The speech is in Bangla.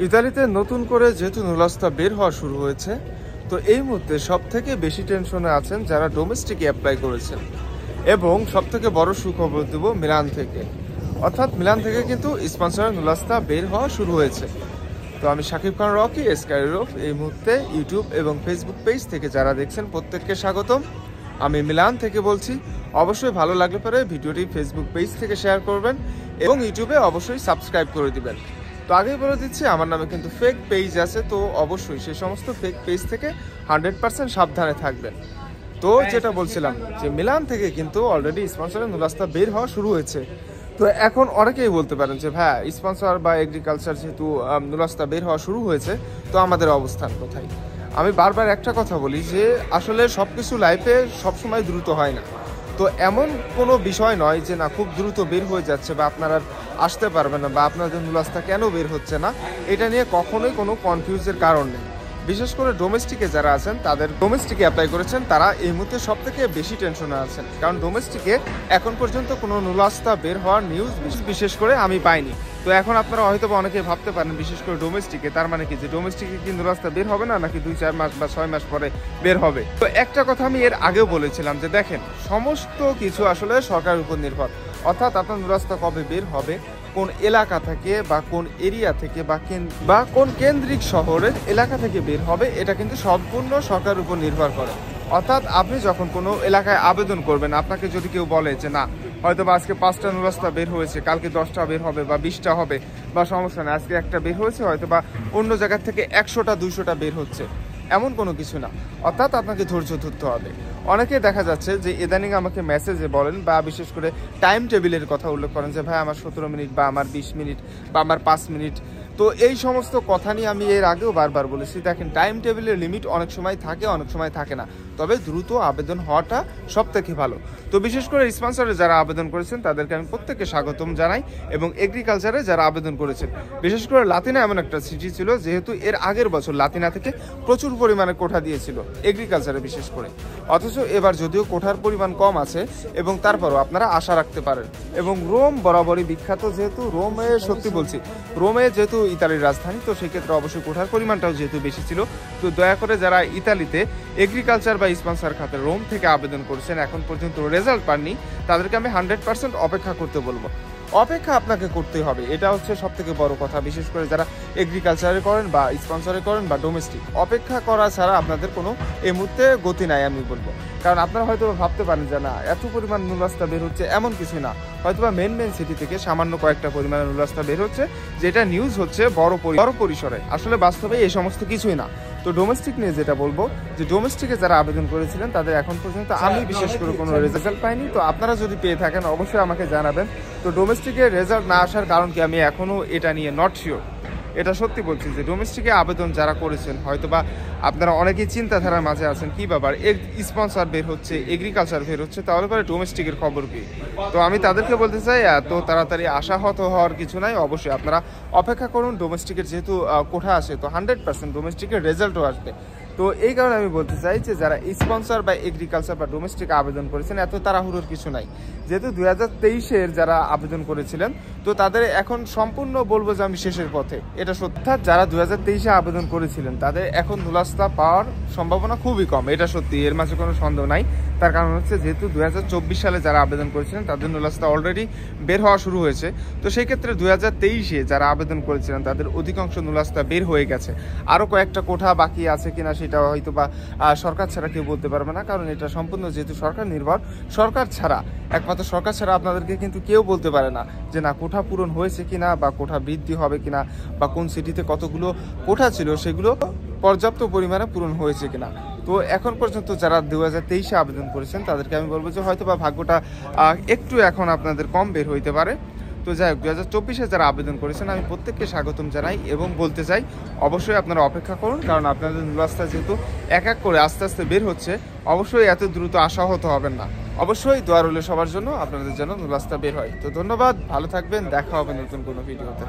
ইতালিতে নতুন করে যেহেতু নুলাস্তা বের হওয়া শুরু হয়েছে, তো এই মুহূর্তে সব থেকে বেশি টেনশনে আছেন যারা ডোমেস্টিকে অ্যাপ্লাই করেছেন। এবং সব থেকে বড় সুখবর দেব মিলান থেকে, অর্থাৎ মিলান থেকে কিন্তু স্পন্সর নুলাস্তা বের হওয়া শুরু হয়েছে। তো আমি Shakib Khan Rocky, sky roof, এই মুহূর্তে ইউটিউব এবং ফেসবুক পেজ থেকে যারা দেখছেন প্রত্যেককে স্বাগতম। আমি মিলান থেকে বলছি। অবশ্যই ভালো লাগলে পরে ভিডিওটি ফেসবুক পেজ থেকে শেয়ার করবেন এবং ইউটিউবে অবশ্যই সাবস্ক্রাইব করে দিবেন। তো আগেই বলে দিচ্ছি, আমার নামে কিন্তু ফেক পেজ আছে, তো অবশ্যই সেই সমস্ত ফেক পেজ থেকে 100% সাবধানে থাকবেন। তো যেটা বলছিলাম যে মিলান থেকে কিন্তু অলরেডি স্পন্সরের নুলাস্তা বের হওয়া শুরু হয়েছে। তো এখন অনেকেই বলতে পারেন যে ভাই, স্পন্সর বা এগ্রিকালচার যেহেতু নুলাস্তা বের হওয়া শুরু হয়েছে, তো আমাদের অবস্থান কোথায়? আমি বারবার একটা কথা বলি যে আসলে সব কিছু লাইফে সবসময় দ্রুত হয় না। তো এমন কোনো বিষয় নয় যে না খুব দ্রুত বের হয়ে যাচ্ছে বা আপনারা আসতে পারবেন না বা আপনাদের নুলাস্তা কেন বের হচ্ছে না, এটা নিয়ে কখনোই কোনো কনফিউজের কারণ নেই। বিশেষ করে ডোমেস্টিকে যারা আছেন, তাদের ডোমেস্টিকে অ্যাপ্লাই করেছেন, তারা এই মুহূর্তে সব থেকে বেশি টেনশনে আছেন। কারণ ডোমেস্টিকে এখন পর্যন্ত কোনো নুলাস্তা বের হওয়ার নিউজ বিশেষ করে আমি পাইনি। তো এখন আপনারা হয়তো অনেকে ভাবতে পারেন, বিশেষ করে ডোমেস্টিকে, তার মানে কি যে ডোমেস্টিকে কি নুলাস্তা বের হবে না, নাকি 2-4 মাস বা 6 মাস পরে বের হবে? তো একটা কথা আমি এর আগেও বলেছিলাম যে দেখেন, সমস্ত কিছু আসলে সরকারের উপর নির্ভর। অর্থাৎ আপনার নুলাস্তা কবে বের হবে, কোন এলাকা থেকে বা কোন এরিয়া থেকে বা কোন কেন্দ্রিক শহরের এলাকা থেকে বের হবে, এটা কিন্তু সম্পূর্ণ সরকারের উপর নির্ভর করে। অর্থাৎ আপনি যখন কোনো এলাকায় আবেদন করবেন, আপনাকে যদি কেউ বলে যে না হয়তো বা আজকে 5টা নুলাস্তা বের হয়েছে, কালকে 10টা বের হবে বা 20টা হবে, বা সমস্যা নেই আজকে একটা বের হয়েছে, হয়তো বা অন্য জায়গা থেকে 100টা 200টা বের হচ্ছে, এমন কোনো কিছু না। অর্থাৎ আপনাকে ধৈর্য ধরতে হবে। অনেকে দেখা যাচ্ছে যে ইদানিং আমাকে মেসেজে বলেন বা বিশেষ করে টাইম টেবিলের কথা উল্লেখ করেন যে ভাই আমার 17 মিনিট বা আমার 20 মিনিট বা আমার 5 মিনিট। তো এই সমস্ত কথা নিয়ে আমি এর আগেও বারবার বলেছি, দেখেন টাইম টেবিলের লিমিট অনেক সময় থাকে, অনেক সময় থাকে না। তবে দ্রুত আবেদন হওয়াটা সব থেকে ভালো। তো বিশেষ করে স্পন্সরে যারা আবেদন করেছেন তাদেরকে আমি প্রত্যেককে স্বাগতম জানাই, এবং এগ্রিকালচারে যারা আবেদন করেছেন, বিশেষ করে লাতিনা এমন একটা সিটি ছিল যেহেতু এর আগের বছর লাতিনা থেকে প্রচুর পরিমাণে কোঠা দিয়েছিল এগ্রিকালচারে বিশেষ করে। অথচ এবার যদিও কোঠার পরিমাণ কম আছে, এবং তারপরও আপনারা আশা রাখতে পারেন। এবং রোম বরাবরই বিখ্যাত, যেহেতু রোমে, সত্যি বলছি, রোমে যেহেতু ইতালির রাজধানী, তো সেক্ষেত্রে অবশ্যই কোঠার পরিমাণটাও যেহেতু বেশি ছিল। তো দয়া করে যারা ইতালিতে এগ্রিকালচার বা স্পন্সর খাতে রোম থেকে আবেদন করেছেন, এখন পর্যন্ত রেজাল্ট পাননি, তাদেরকে আমি 100% অপেক্ষা করতে বলবো। অপেক্ষা আপনাকে করতে হবে, এটা হচ্ছে সব থেকে বড় কথা। বিশেষ করে যারা এগ্রিকালচারে করেন বা স্পন্সরে করেন বা ডোমেস্টিক, অপেক্ষা করা ছাড়া আপনাদের কোনো এই মুহূর্তে গতি নাই আমি বলবো। কারণ আপনারা হয়তো ভাবতে পারেন যে না এত পরিমাণ নুলাস্তা বের হচ্ছে, এমন কিছু না। হয়তোবা মেন সিটি থেকে সামান্য কয়েকটা পরিমাণে নুলাস্তা বের হচ্ছে, যেটা নিউজ হচ্ছে বড় পরিসরে। আসলে বাস্তবে এই সমস্ত কিছুই না। তো ডোমেস্টিক নিয়ে যেটা বলবো, যে ডোমেস্টিকে যারা আবেদন করেছিলেন তাদের এখন পর্যন্ত আমি বিশেষ করে কোনো রেজাল্ট পাইনি। তো আপনারা যদি পেয়ে থাকেন অবশ্যই আমাকে জানাবেন। তো ডোমেস্টিকের রেজাল্ট না আসার কারণ কি, আমি এখনও এটা নিয়ে নট শিওর। এটা সত্যি বলছি যে ডোমেস্টিকে আবেদন যারা করেছেন, হয়তো বা আপনারা অনেকেই চিন্তাধারার মাঝে আছেন কি ব্যাপার, স্পন্সর বের হচ্ছে, এগ্রিকালচার বের হচ্ছে, তাহলে পরে ডোমেস্টিকের খবর কি? তো আমি তাদেরকে বলতে চাই, এত তাড়াতাড়ি আশাহত হওয়ার কিছু নাই। অবশ্যই আপনারা অপেক্ষা করুন। ডোমেস্টিকের যেহেতু কোঠা আসে, তো 100% ডোমেস্টিকের রেজাল্টও আসবে। তো এই কারণে আমি বলতে চাই যে যারা স্পন্সর বা এগ্রিকালচার বা ডোমেস্টিক আবেদন করেছেন, এত তাড়াহুড়োর কিছু নাই। যেহেতু 2023-এর যারা আবেদন করেছিলেন, তো তাদের এখন সম্পূর্ণ বলবো যে আমি শেষের পথে, এটা সত্যি। যারা 2023-এ আবেদন করেছিলেন তাদের এখন নুলাস্তা পাওয়ার সম্ভাবনা খুবই কম, এটা সত্যি, এর মাঝে কোনো সন্দেহ নাই। তার কারণ হচ্ছে যেহেতু 2024 সালে যারা আবেদন করেছিলেন তাদের নুলাস্তা অলরেডি বের হওয়া শুরু হয়েছে। তো সেই ক্ষেত্রে 2023-এ যারা আবেদন করেছিলেন তাদের অধিকাংশ নুলাস্তা বের হয়ে গেছে। আরও কয়েকটা কোঠা বাকি আছে কিনা সেটা হয়তো বা সরকার ছাড়া কেউ বলতে পারবে না, কারণ এটা সম্পূর্ণ যেহেতু সরকার নির্ভর। সরকার ছাড়া, একমাত্র সরকার ছাড়া আপনাদেরকে কিন্তু কেউ বলতে পারে না যে না কোঠা পূরণ হয়েছে কিনা বা কোঠা বৃদ্ধি হবে কিনা বা কোন সিটিতে কতগুলো কোঠা ছিল সেগুলো পর্যাপ্ত পরিমাণে পূরণ হয়েছে কিনা। তো এখন পর্যন্ত যারা 2023-এ আবেদন করেছেন তাদেরকে আমি বলবো যে হয়তো বা ভাগ্যটা একটু এখন আপনাদের কম বের হইতে পারে। তো যাই হোক, 2024-এ যারা আবেদন করেছেন আমি প্রত্যেককে স্বাগতম জানাই এবং বলতে চাই অবশ্যই আপনারা অপেক্ষা করুন। কারণ আপনাদের নুলাস্তা যেহেতু এক এক করে আস্তে আস্তে বের হচ্ছে, অবশ্যই এত দ্রুত আশাহত হবেন না। অবশ্যই দোয়া রইল সবার জন্য, আপনাদের যেন নুলাস্তা বের হয়। তো ধন্যবাদ, ভালো থাকবেন, দেখা হবে নতুন কোনো ভিডিওতে।